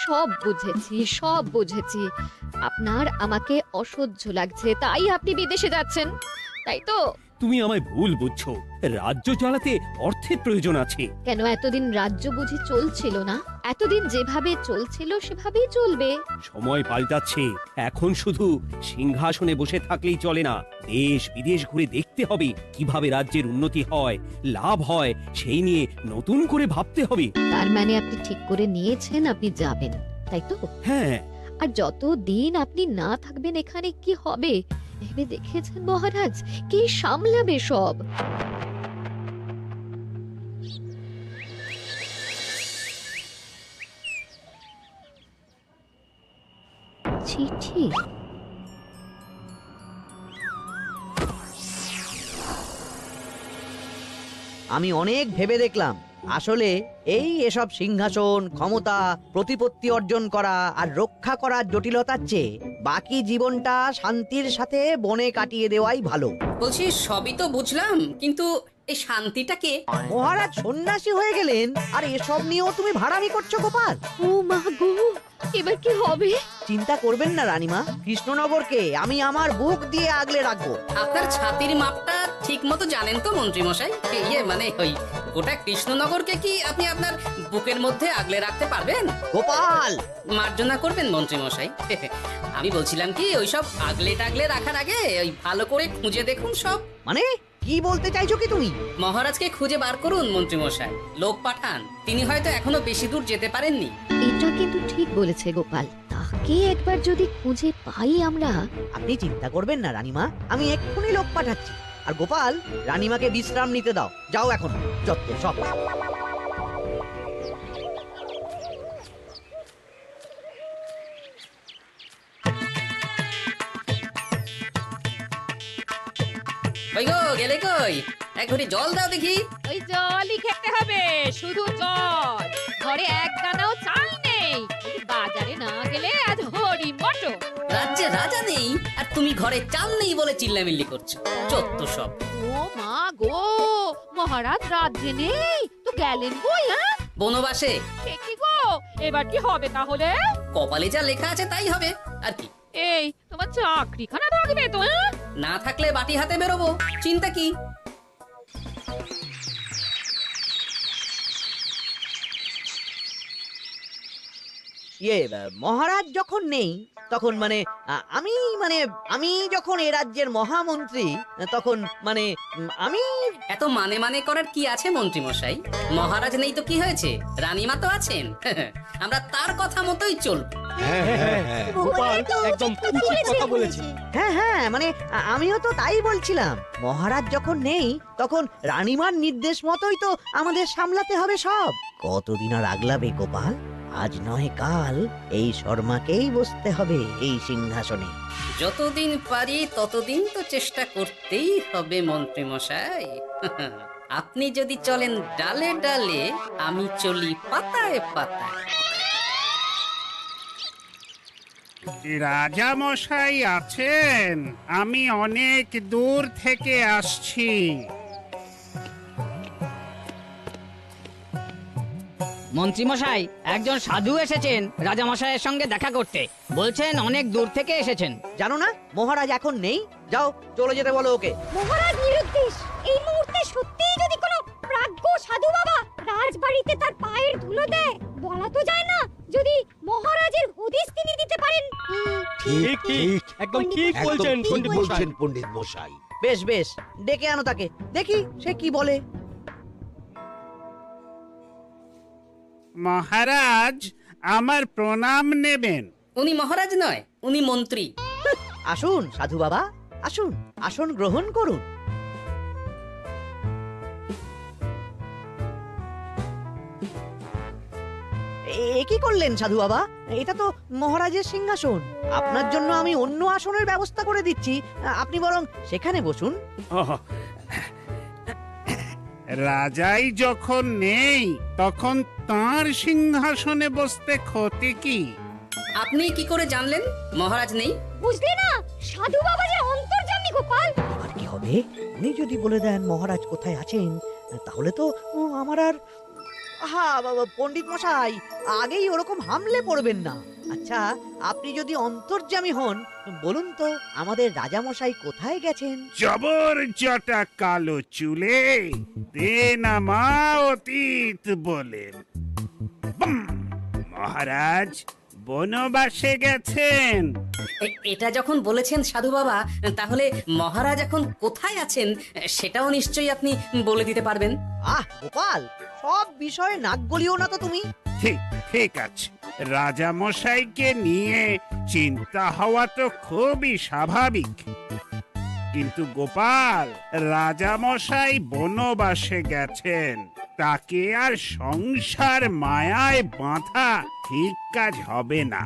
সব বুঝেছি, সব বুঝেছি। আপনার আমাকে অসহ্য লাগছে, তাই আপনি বিদেশে যাচ্ছেন, তাই তো? তুমি আমায় ভুল বুঝছো। রাজ্য চালাতে অর্থের প্রয়োজন আছে। কেন, এতদিন রাজ্য বুঝি চলছিল না? এতদিন যেভাবে চলছিল সেভাবেই চলবে। সময় পাল্টাচ্ছে। এখন শুধু সিংহাসনে বসে থাকলেই চলে না, দেশ বিদেশ ঘুরে দেখতে হবে কিভাবে রাজ্যের উন্নতি হয়, লাভ হয়, সেই নিয়ে নতুন করে ভাবতে হবে। তার মানে আপনি ঠিক করে নিয়েছেন আপনি যাবেন, তাই তো? হ্যাঁ। আর যতদিন আপনি না থাকবেন এখানে কি হবে ভেবে দেখেছেন মহারাজ? কে সামলাবে সব? চিঠি? আমি অনেক ভেবে দেখলাম, আসলে এসব সিংহাসন, ক্ষমতা, প্রতিপত্তি অর্জন করা আর রক্ষা করার জটিলতার চেয়ে বাকি জীবনটা শান্তির সাথে বনে কাটিয়ে দেওয়াই ভালো। বলছি সবই তো বুঝলাম, কিন্তু এই শান্তিটাকে মহারাজ সন্ন্যাসী হয়ে গেলেন আর এসব নিয়েও তুমি ভাড়ামি করছো গোপাল? ও মা গো, এবার কি হবে? চিন্তা করবেন না রানীমা, কৃষ্ণনগরকে আমি আমার বুক দিয়ে আগলে রাখবো। আপনার ছাতির মাপটা ঠিক মতো জানেন তো মন্ত্রী মশাই? মানে ওই গোটা কৃষ্ণনগরকে কি আপনি আপনার বুকের মধ্যে আগলে রাখতে পারবেন? গোপাল! মার্জনা করবেন মন্ত্রী মশাই। আমি বলছিলাম কি, ওইসব আগলে টাগলে রাখার আগে ওই ভালো করে খুঁজে দেখুন সব। মানে কি বলতে চাইছো কি তুমি? মহারাজকে খুঁজে বার করুন মন্ত্রী মশাই, লোক পাঠান। তিনি হয়তো এখনো বেশি দূর যেতে পারেননি। এটা কিন্তু ঠিক বলেছে গোপাল, তাকে একবার যদি খুঁজে পাই আমরা। আপনি চিন্তা করবেন না রানীমা, আমি এক্ষুনি লোক পাঠাচ্ছি। আর গোপাল, রানীমাকে বিশ্রাম নিতে দাও, যাও এখন। যত সব। ওই গো, গেলে কই? এক ঘটি জল দাও দেখি। ওই জলই খেতে হবে, শুধু জল। ঘরে এক দানাও চাল নেই। বাজারে না গেলে আজ হরি মটর। রাজ্যে রাজা নেই আর তুমি ঘরে চাল নেই বলে চিল্লামিল্লি করছো, চত্ব সব। ও মা গো, মহারাজ রাজ্যে নেই তো গেলেন কই? হ্যাঁ, বনবাসে। কি গো, এবার কি হবে তাহলে? কপালে যা লেখা আছে তাই হবে, আর কি। এই তোমার চাকরিখানা থাকবে তো? হ্যাঁ, না থাকলে বাটি হাতে বেরোবো, চিন্তা কি? মহারাজ যখন নেই তখন আমি আমি যখন এ রাজ্যের মহামন্ত্রী, তখন আমি এত মানে করার কি আছে মন্ত্রী মশাই? মহারাজ নেই তো কি হয়েছে, রানীমা তো আছেন। আমরা তার কথা মতোই চলব। গোপাল একদম উচিত কথা বলেছে। হ্যাঁ হ্যাঁ, আমিও তো তাই বলছিলাম। মহারাজ যখন নেই তখন রানীমার নির্দেশ মতোই তো আমাদের সামলাতে হবে সব। কতদিন আর আগলাবে গোপাল? আজ নয় কাল এই শর্মাকেই বসতে হবে এই সিংহাসনে। যতদিন পারি ততদিন তো চেষ্টা করতেই হবে মন্ত্রী মশাই। আপনি যদি চলেন ডালে ডালে, আমি চলি পাতায় পাতায়। রাজা মশাই আছেন? আমি অনেক দূর থেকে আসছি। মন্ত্রীমশাই, একজন সাধু এসেছেন রাজামশাইয়ের সঙ্গে দেখা করতে। বলছেন অনেক দূর থেকে এসেছেন। জানো না মহারাজ এখন নেই? যাও চলে যেতে বলো ওকে। মহারাজ নিরুদ্দেশ। এই মুহূর্তে সত্যিই যদি কোনো প্রাজ্ঞ সাধু বাবা রাজবাড়িতে তার পায়ের ধুলো দেয়, বলা তো যায় না যদি মহারাজের হদিস তিনি দিতে পারেন। ঠিক ঠিক, একদম ঠিক বলছেন পণ্ডিত মশাই। বেশ বেশ, ডেকে আনো তাকে, দেখি সে কি বলে। মহারাজ আমার প্রণাম নেবেন। উনি মহারাজ নয়, উনি মন্ত্রী। আসুন সাধু বাবা, আসুন, আসন গ্রহণ করুন। এ কি করলেন সাধু বাবা? এটা তো মহারাজের সিংহাসন। আপনার জন্য আমি অন্য আসনের ব্যবস্থা করে দিচ্ছি, আপনি বরং সেখানে বসুন। রাজাই যখন নেই তখন তার সিংহাসনে বসতে ক্ষতি কি? আপনি কি করে জানলেন মহারাজ নেই? বুঝলে না, সাধু বাবা যে অন্তর্যামী গোপাল। এবার কি হবে? উনি যদি বলে দেন মহারাজ কোথায় আছেন, তাহলে তো আমার হা বাবা, পণ্ডিত মশাই, আগেই ওরকম হামলে পড়বেন না। আচ্ছা, আপনি যদি অন্তর্যামী হন, বলুন তো আমাদের রাজা মশাই কোথায় গেছেন? জবর জটা কালো চুলে দেনা মা অতীত বলেন। বুম! মহারাজ বনবাসে গেছেন। এটা যখন বলেছেন সাধু বাবা, তাহলে মহারাজ এখন কোথায় আছেন সেটাও নিশ্চয়ই আপনি বলে দিতে পারবেন। গোপাল, সব বিষয়ে নাক গলিও না তো তুমি। ঠিক ঠিক আছে, রাজা মশাইকে নিয়ে চিন্তা হওয়া তো খুবই স্বাভাবিক, কিন্তু গোপাল, রাজা মশাই বনবাসে গেছেন, তাকে আর সংসার মায়ায় বাঁধা ঠিক কাজ হবে না।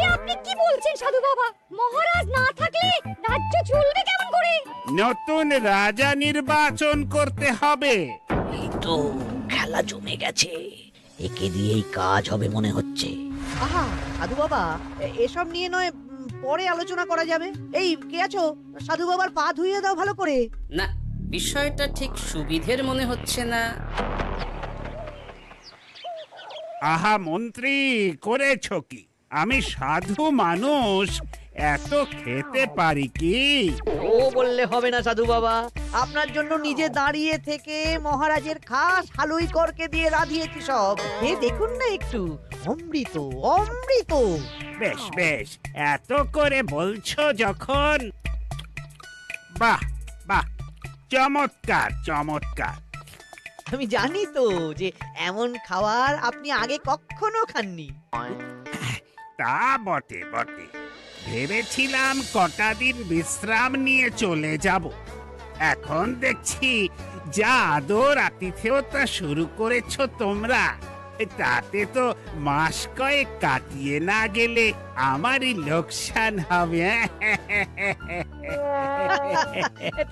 এ আপনি কি বলছেন সাধু বাবা? মহারাজ না থাকলে রাজ্য চলবে কেমন করে? নতুন রাজা নির্বাচন করতে হবে। এই তো খেলা জমে গেছে, একে দিয়েই কাজ হবে মনে হচ্ছে। সাধু বাবা, এসব নিয়ে নয় পরে আলোচনা করা যাবে। এই কে আছো? সাধু বাবার পা ধুইয়ে দাও ভালো করে। না, বিষয়টা ঠিক সুবিধের মনে হচ্ছে না। আহা মন্ত্রী, করেছ কি? আমি সাধু মানুষ, এত খেতে পারি কি? ও বললে হবে না সাধু বাবা, আপনার জন্য নিজে দাঁড়িয়ে থেকে মহারাজের খাস হালুই করকে দিয়ে রাঁধিয়েছি সব। দেখুন না একটু, অমৃত অমৃত। বেশ বেশ, এত করে বলছো যখন, বাহ বাহ, চমৎকার চমৎকার। আমি জানি তো যে এমন খাবার আপনি আগে কখনো খাননি। তা বটে বটে, ভেবেছিলাম কটা দিন বিশ্রাম নিয়ে চলে যাব। এখন দেখছি যা আদর আতিথেয়তা শুরু করেছো তোমরা, তাতে তো মাস কয়েক কাটিয়ে না গেলে আমারই লোকসান হবে।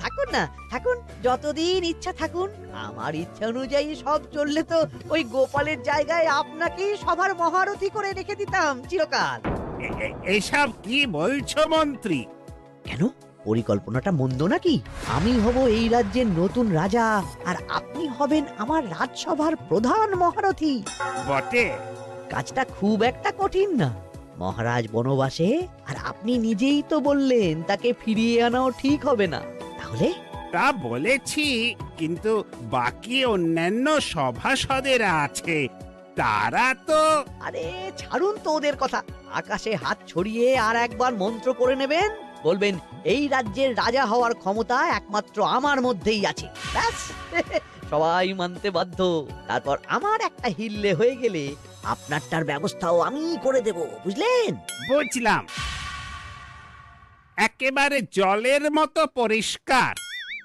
থাকুন না, থাকুন, যতদিন ইচ্ছা থাকুন। আমার ইচ্ছা অনুযায়ী সব চললে তো ওই গোপালের জায়গায় আপনাকেই সবার মহারথী করে রেখে দিতাম চিরকাল। এসব কি বলছো মন্ত্রী? কেন, পরিকল্পনাটা মন্দ নাকি? আমি হব এই রাজ্যের নতুন রাজা, আর আপনি হবেন আমার রাজসভার প্রধান মহারথী। বটে, কাজটা খুব একটা কঠিন না। মহারাজ বনবাসে, আর আপনি নিজেই তো বললেন তাকে ফিরিয়ে আনাও ঠিক হবে না। তাহলে তা বলেছি, কিন্তু বাকি অন্যান্য সভাসদেরা আছে, তারা তো। আরে ছাড়ুন তো ওদের কথা। আকাশে হাত ছড়িয়ে আর একবার মন্ত্র করে নেবেন, বলবেন এই রাজ্যের রাজা হওয়ার ক্ষমতা একমাত্র আমার মধ্যেই আছে, ব্যাস। সবাই মানতে বাধ্য। তারপর আমার একটা হিল্লে হয়ে গেলে আপনারটার ব্যবস্থাও আমি করে দেব, বুঝলেন? বুঝলাম, একেবারে জলের মতো পরিষ্কার।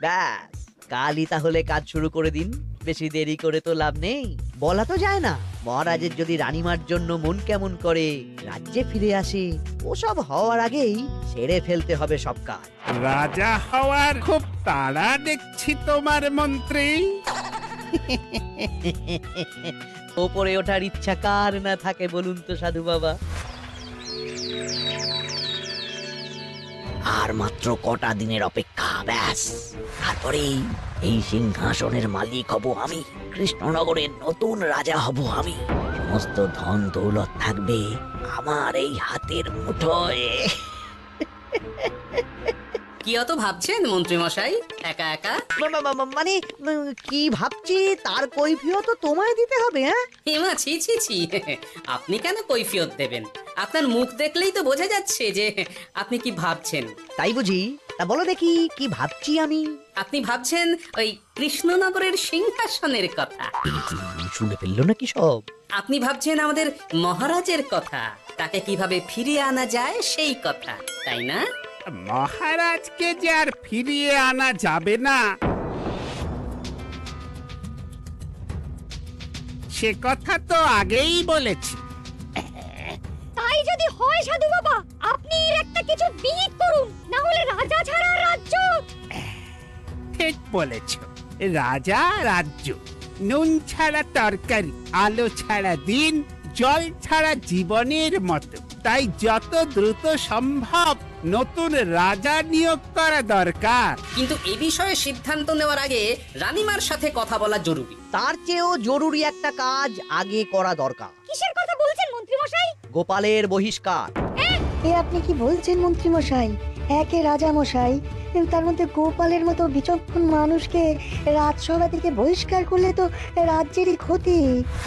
ব্যাস, কালই তাহলে কাজ শুরু করে দিন। বেশি দেরি করে তো লাভ নেই। বলা তো যায় না, মহারাজের যদি রানীমার জন্য মন কেমন করে, রাজ্যে ফিরে আসে, ওসব হওয়ার আগেই সেরে ফেলতে হবে সব কাজ। রাজা হওয়ার খুব তাড়া দেখছি তোমার মন্ত্রী। ওপরে ওঠার ইচ্ছা কার না থাকে বলুন তো সাধু বাবা? আর মাত্র কটা দিনের অপেক্ষা, ব্যাস। তারপরেই এই সিংহাসনের মালিক হব আমি, কৃষ্ণনগরের নতুন রাজা হব আমি। সমস্ত ধন দৌলত থাকবে আমার এই হাতের মুঠোয়। কি অত ভাবছেন মন্ত্রী মশাই একা একা? মানে কি ভাবছি তার কৈফিয়ত তো তোমায় দিতে হবে। হিমা, ছি ছি ছি, আপনি কেন কৈফিয়ত দেবেন? আপনার মুখ দেখলেই তো বোঝা যাচ্ছে যে আপনি কি ভাবছেন। তাই বুঝি? তা বলো দেখি কি ভাবছি আমি। আপনি ভাবছেন ওই কৃষ্ণনগরের সিংহাসনের কথা। শুনে ফেললো নাকি সব? আপনি ভাবছেন আমাদের মহারাজের কথা, তাকে কিভাবে ফিরিয়ে আনা যায় সেই কথা, তাই না? মহারাজকে যে আর ফিরিয়ে আনা যাবে না, সে কথা তো আগেই বলেছি। তাই যদি হয় সাধু বাবা, আপনি এর একটা কিছু বিহিত করুন, না হলে রাজা ছাড়া রাজ্য। ঠিক বলেছ, রাজা রাজ্য, নুন ছাড়া তরকারি, আলো ছাড়া দিন, জল ছাড়া জীবনের মতো। তাই যত দ্রুত সম্ভব নতুন রাজা নিয়োগ করা দরকার। কিন্তু এ বিষয়ে সিদ্ধান্ত নেওয়ার আগে রানীমার সাথে কথা বলা জরুরি। তার চেয়েও জরুরি একটা কাজ আগে করা দরকার। কিসের কথা বলছেন মন্ত্রী মশাই? গোপালের বহিষ্কার। এ আপনি কি বলছেন মন্ত্রী মশাই? একে রাজা মশাই, তার মধ্যে গোপালের মতো বিচক্ষণ মানুষকে রাজসভা থেকে বহিষ্কার করলে তো রাজ্যেরই ক্ষতি।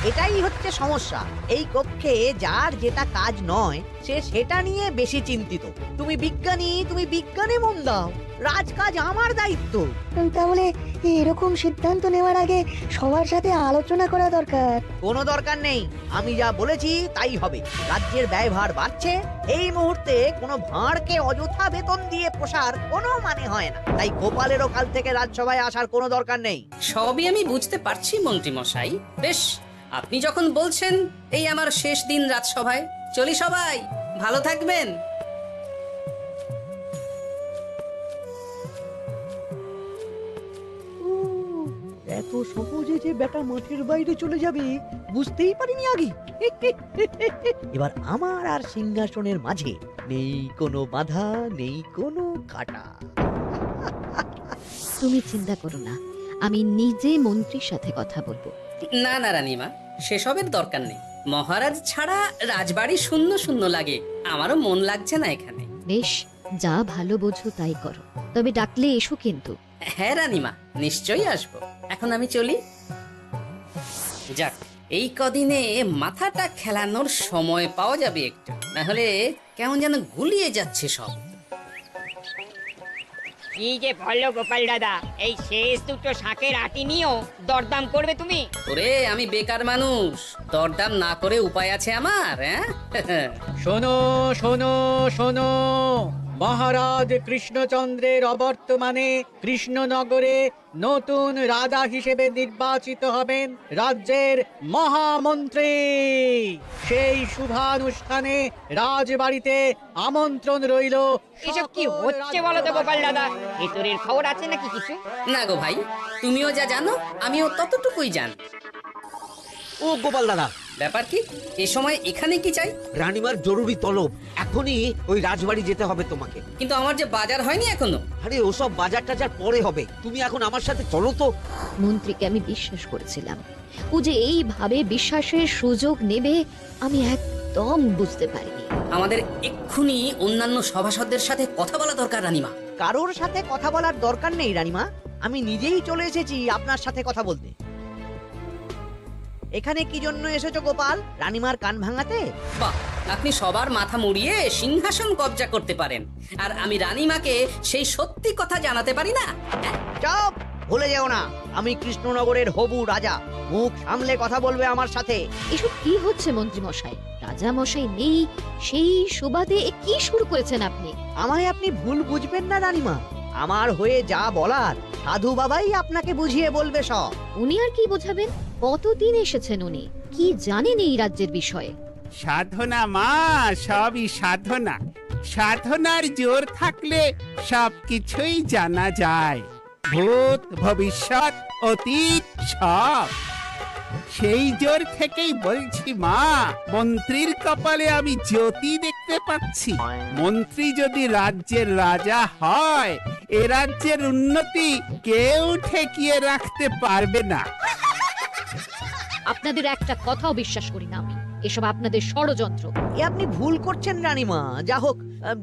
এটাই হচ্ছে সমস্যা। এই কক্ষে যার যেটা কাজ নয় সে সেটা নিয়ে বেশি চিন্তিত। তুমি বিজ্ঞানে মন দাও, রাজকাজ আমার দায়িত্ব। তাহলে এরকম সিদ্ধান্ত নেওয়ার আগে সবার সাথে আলোচনা করা দরকার। কোনো দরকার নেই, আমি যা বলেছি তাই হবে। রাজ্যের ব্যয়ভার বাড়ছে, এই মুহূর্তে কোনো ভাঁড়কে অযথা বেতন দিয়ে পোষার কোনো মানে হয় না। তাই গোপালেরও কাল থেকে রাজসভায় আসার কোনো দরকার নেই। সবই আমি বুঝতে পারছি মন্ত্রী মশাই। বেশ, আপনি যখন বলছেন, এই আমার শেষ দিন রাজসভায়। চলি সবাই, ভালো থাকবেন। এত সহজে যে বেটা মাঠের বাইরে চলে যাবে বুঝতেই পারিনি আগে। এবার আমার আর সিংহাসনের মাঝে নেই কোনো বাধা, নেই কোনো কাটা। তুমি চিন্তা করো না, আমি নিজে মন্ত্রীর সাথে কথা বলবো। না না রানীমা, সেসবের দরকার নেই। মহারাজ ছাড়া রাজবাড়ি শূন্য শূন্য লাগে। আমারও মন লাগছে না এখানে। বেশ, যা ভালো বোঝো তাই করো, তবে ডাকলে এসো কিন্তু। হ্যাঁ রানীমা, নিশ্চয়ই আসবো। এখন আমি চলি। যাক, এই কদিনে মাথাটা খেলানোর সময় পাওয়া যাবে একটু, না হলে কেমন যেন গুলিয়ে যাচ্ছে সব। কি যে বললো গোপাল দাদা, এই শেষ দুটো শাকের আটি নিয়েও দরদাম করবে তুমি? ওরে, আমি বেকার মানুষ, দরদাম না করে উপায় আছে আমার? হ্যাঁ শোনো শোনো শোনো, মহারাজ কৃষ্ণচন্দ্রের অবর্তমানে কৃষ্ণনগরে নতুন রাজা হিসেবে নির্বাচিত হবেন রাজ্যের মহামন্ত্রী। সেই শুভানুষ্ঠানে রাজবাড়িতে আমন্ত্রণ রইল। এসব কি হচ্ছে বলো তো গোপাল দাদা? ভেতরের খবর আছে নাকি কিছু? না গো ভাই, তুমিও যা জানো আমিও ততটুকুই জানি। ও গোপাল দাদা, ব্যাপার কি? এ সময় এখানে কি চাই? রানীমার জরুরি তলব। এখনই ওই রাজবাড়ি যেতে হবে তোমাকে। কিন্তু আমার যে বাজার হয়নি এখনো। আরে ওসব বাজার টাজার পরে হবে, তুমি এখন আমার সাথে চলো তো। মন্ত্রীকে আমি বিশ্বাস করেছিলাম, ও যে এইভাবে বিশ্বাসের সুযোগ নেবে আমি একদম বুঝতে পারিনি। আমাদের এক্ষুনি অন্যান্য সভাসদদের সাথে কথা বলা দরকার রানীমা। কারোর সাথে কথা বলার দরকার নেই রানীমা, আমি নিজেই চলে এসেছি আপনার সাথে কথা বলতে। এখানে কি জন্য এসেছো গোপাল? রানীমার কান ভাঙাতে? বাহ, আপনি সবার মাথা মুড়িয়ে সিংহাসন কবজা করতে পারেন, আর আমি রানীমাকে সেই সত্যি কথা জানাতে পারি না? চুপ! ভুলে যেও না, আমি কৃষ্ণনগরের হবু রাজা। মুখ সামলে কথা বলবে আমার সাথে। এসব কি হচ্ছে মন্ত্রী মশাই? রাজা মশাই নেই, সেই সুবাদে এ কি শুরু করেছেন আপনি? আমায় আপনি ভুল বুঝবেন না রানীমা, আমার হয়ে যা বলার সাধু বাবাই আপনাকে বুঝিয়ে বলবে সব। উনি আর কি বোঝাবেন? কতদিন এসেছেন উনি, কি জানেন এই রাজ্যের বিষয়ে? সাধনা মা, সবই সাধনা। সাধনার জোর থাকলে সবকিছুই জানা যায়। ভূত, ভবিষ্যৎ, অতীত সব। সেই জোর থেকেই বলছি মা, মন্ত্রীর কপালে আমি জ্যোতি দেখতে পাচ্ছি। মন্ত্রী যদি রাজ্যের রাজা হয়, এ রাজ্যের উন্নতি কেউ ঠেকিয়ে রাখতে পারবে না। আপনাদের একটা কথাও বিশ্বাস করি না আমি, এসব আপনাদের ষড়যন্ত্র। এ আপনি ভুল করছেন রানীমা। যা হোক,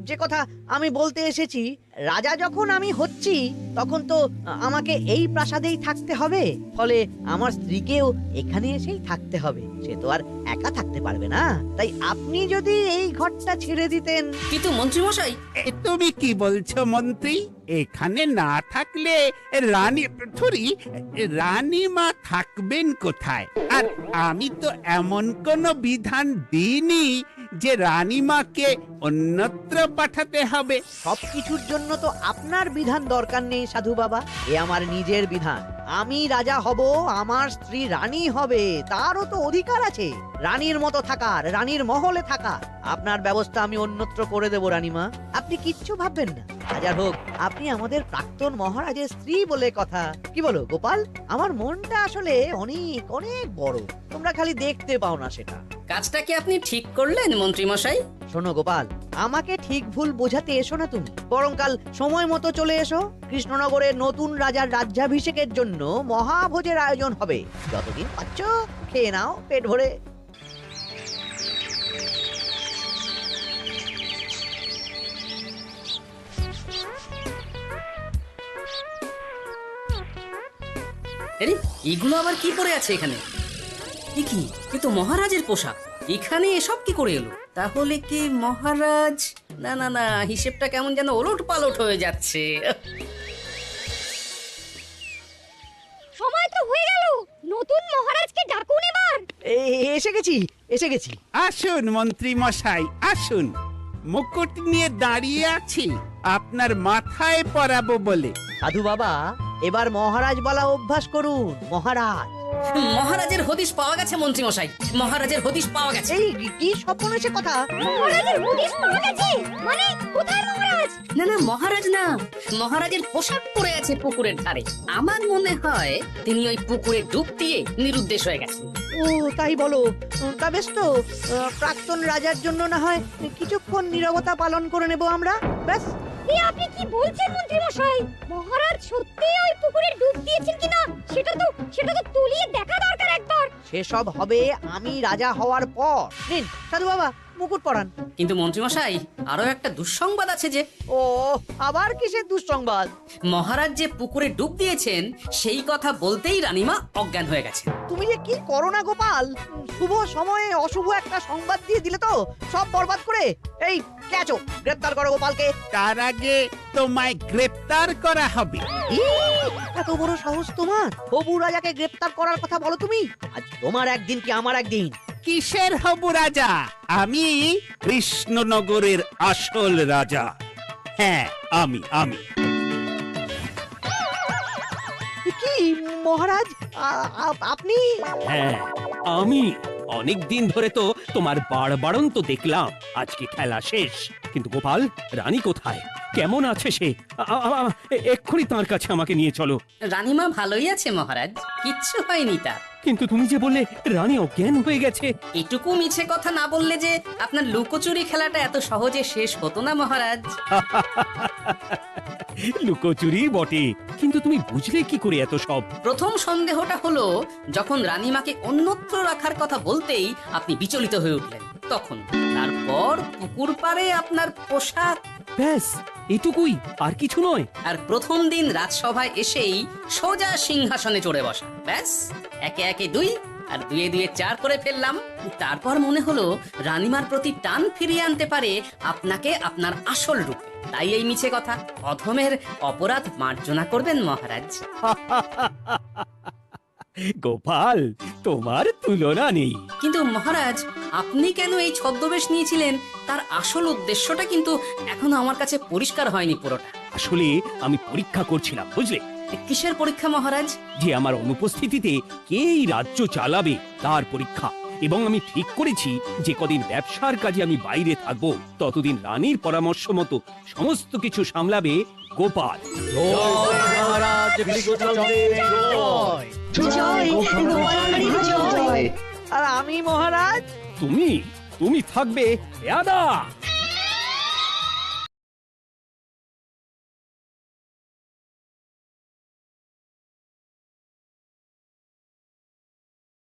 যে কথা আমি বলতে এসেছি, রাজা যখন আমি হচ্ছি তখন তো আমাকে এই প্রাসাদেই থাকতে হবে। ফলে আমার স্ত্রীকেও এখানে এসেই থাকতে হবে। সে তো আর একা থাকতে পারবে না। তাই আপনি যদি এই ঘরটা ছেড়ে দিতেন। কিন্তু মন্ত্রী মশাই, তুমি কি বলছো মন্ত্রী? এখানে না থাকলে রানীমা থাকবেন কোথায়? আর আমি তো এমন কোন বিধান দিইনি যে রানীমাকে অন্যত্র পাঠাতে হবে। সবকিছুর জন্য তো আপনার বিধান দরকার নেই সাধু বাবা, এ আমার নিজের বিধান। আমি রাজা হব, আমার স্ত্রী রানী হবে, তারও তো অধিকার আছে রানীর মতো থাকার, রানীর মহলে থাকার। আপনার ব্যবস্থা আমি অন্যত্র করে দেব রানীমা, আপনি কিচ্ছু ভাববেন না। আর হাজার হোক আপনি আমাদের প্রাক্তন মহারাজের স্ত্রী বলে কথা। কি বলো গোপাল? আমার মনটা আসলে অনেক অনেক বড়, তোমরা খালি দেখতে পাও না সেটা। কাজটা কি আপনি ঠিক করলেন মন্ত্রী মশাই? শোনো গোপাল, আমাকে ঠিক ভুল বোঝাতে এসো না তুমি, বরং কাল সময় মতো চলে এসো। কৃষ্ণনগরের নতুন রাজার রাজ্যাভিষেকের জন্য মহাভোজের আয়োজন হবে। যতদিন পাচ্ছ খেয়ে নাও পেট ভরে। আরে এগুলো আবার কি পরে আছে এখানে? এ কি? এ তো মহারাজের পোশাক। এখানে এসব কি করে এলো? তাহলে কি মহারাজ? না না না, হিসেবটা কেমন যেন ওলট পালট হয়ে যাচ্ছে। সময় তো হয়ে গেল, নতুন মহারাজকে ডাকুন এবার। এসে গেছি এসে গেছি। আসুন মন্ত্রী মশাই আসুন, মুকুট নিয়ে দাঁড়িয়ে আছি আপনার মাথায় পরাবো বলে। সাধু বাবা, এবার মহারাজ বলা অভ্যাস করুন। মহারাজ। মহারাজের হদিশ পাওয়া গেছে মন্ত্রী মশাই, মহারাজের হদিশ পাওয়া গেছে। এই কি স্বপ্ন এসে কথা? মহারাজের হদিশ পাওয়া গেছে মানে কোথায় মহারাজ? না না, মহারাজ না, মহারাজের পোশাক পরে আছে পুকুরের ধারে। আমার মনে হয় তিনি ওই পুকুরে ডুব দিয়ে নিরুদ্দেশ হয়ে গেছেন। ও তাই বলো? তা বেশ তো, প্রাক্তন রাজার জন্য না হয় কিছুক্ষণ নীরবতা পালন করে নেব আমরা, ব্যাস। আপনি কি বলছেন মন্ত্রী মশাই? মহারাজ সত্যি ওই পুকুরে ডুব দিয়েছেন কিনা সেটা তো তুলিয়ে দেখা দরকার একবার। সেসব হবে আমি রাজা হওয়ার পর। নিন সাধু বাবা, মুকুট পরান। কিন্তু মন্ত্রী মশাই, আরো একটা দুঃসংবাদ আছে যে। ও আবার কিসের দুঃসংবাদ? মহারাজ যে পুকুরে ডুব দিয়েছেন সেই কথা বলতেই রানীমা অজ্ঞান হয়ে গেছে। তুমি যে কি করো না গোপাল, শুভ সময়ে অশুভ একটা সংবাদ দিয়ে দিলে তো সব বরবাদ করে। এই কে আছো? গ্রেফতার করো গোপালকে। তার আগে তোমায় গ্রেপ্তার করা হবে। এত বড় সাহস তোমার? হবু রাজাকে গ্রেফতার করার কথা বলো তুমি? আজ তোমার একদিন কি আমার একদিন। কিসের হবু রাজা? আমি কৃষ্ণনগরের আসল রাজা। হ্যাঁ আমি। কি মহারাজ, আপনি? হ্যাঁ আমি। অনেক দিন ধরে তো তোমার বাড়বাড়ন্ত দেখলাম, আজকে খেলা শেষ। কিন্তু গোপাল, রানী কোথায়? কেমন আছে সে? এক্ষুনি তার কাছে আমাকে নিয়ে চলো। রানীমা ভালোই আছে মহারাজ, কিচ্ছু হয়নি তার। কিন্তু তুমি যে বললে রানী অজ্ঞান হয়ে গেছে। এটুকু মিছে কথা না বললে যে আপনার লুকোচুরি খেলাটা এত সহজে শেষ হতো না মহারাজ। লুকোচুরি বটে, কিন্তু তুমি বুঝলে কি করে এত সব? প্রথম সন্দেহটা হলো যখন রানীমাকে অন্যত্র রাখার কথা বলতেই আপনি বিচলিত হয়ে উঠলেন, তখন। তারপর পুকুর পাড়ে আপনার পোশাক, ব্যাস এটুকুই, আর কিছু নয়। আর প্রথম দিন রাজসভায় এসেই সোজা সিংহাসনে চড়ে বসা, ব্যাস। একে একে 2 আর 2 2 4 করে ফেললাম। তারপর মনে হলো রানীমার প্রতি টান ফিরিয়ে আনতে পারে আপনাকে আপনার আসল রূপে। তাই এই মিছে কথা। অধমের অপরাধ মার্জনা করবেন মহারাজ। গোপাল, তোমার তুলনা নেই। কিন্তু মহারাজ, আপনি কেন এই ছদ্মবেশ নিয়েছিলেন তার আসল উদ্দেশ্যটা কিন্তু এখনো আমার কাছে পরিষ্কার হয়নি পুরোটা। আসলে আমি পরীক্ষা করছিলাম, বুঝলে? কিসের পরীক্ষা মহারাজ? যে আমার অনুপস্থিতিতে কে এই রাজ্য চালাবে তার পরীক্ষা। এবং আমি ঠিক করেছি যে কদিন ব্যবসার কাজে আমি বাইরে থাকবো, ততদিন রানীর পরামর্শ মতো সমস্ত কিছু সামলাবে গোপাল। আর আমি মহারাজ? তুমি থাকবে পেয়াদা।